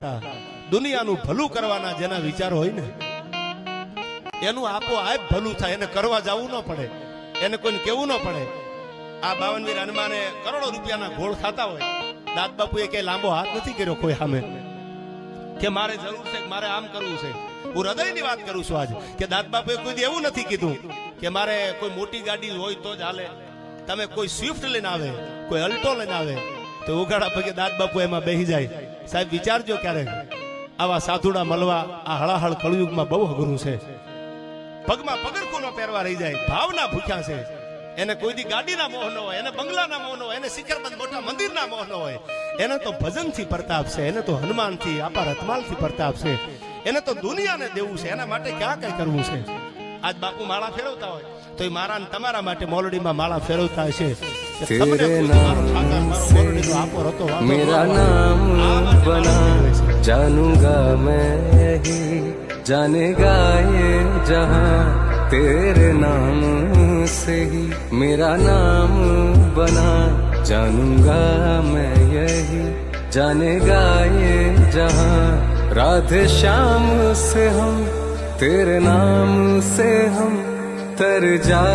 દુનિયાનું ભલું કરવાના જેના વિચાર હોય ને એનું આપોઆપ ભલું થાય. એને કરવા જવું ન પડે, એને કોઈને કેવું ન પડે. આ 52 વીર હનુમાને કરોડો રૂપિયાના ગોળ ખાતા હોય, દાદ બાપુએ કે લાંબો હાથ નથી કર્યો કોઈ સામે કે મારે જરૂર છે, મારે આમ કરવું છે. હું હૃદયની વાત કરું છું આજ કે દાદ બાપુએ કોઈ એવું નથી કીધું કે મારે કોઈ મોટી ગાડી હોય તો જ હાલે. તમે કોઈ સ્વિફ્ટ લઈને આવે, કોઈ અલ્ટો લઈને આવે તો ઉગાડા પગે દાદ બાપુ એમાં બેસી જાય. સાહેબ વિચારજો ક્યારેક આવા સાધુડા મળવા આ હળાહળ કળયુગમાં બહુ અઘરું છે. પગમાં પગરખું ન પહેરવા રહી જાય, ભાવના ભૂખ્યા છે. એને કોઈ દી ગાડીના મોહ ન હોય, એને બંગલાના મોહ ન હોય, એને શિખરબંધ મોટા મંદિરના મોહ ન હોય. એને તો ભજનથી પ્રતાપ છે, એને તો હનુમાનથી અપાર રતમાલથી પ્રતાપ છે. એને તો દુનિયાને દેવું છે, એના માટે ક્યાં કઈ કરવું છે. આજ બાપુ માળા ફેરવતા હોય તો એ મારા ને તમારા માટે મોલડીમાં માળા ફેરવતા છે. तेरे नाम से मेरा नाम बना, जानूंगा मैं ही जानेगा ये जहां. तेरे नाम से ही मेरा नाम बना, जानूंगा मैं यही जानेगा ये जहां. राधे श्याम से हम तेरे नाम से हम तर जा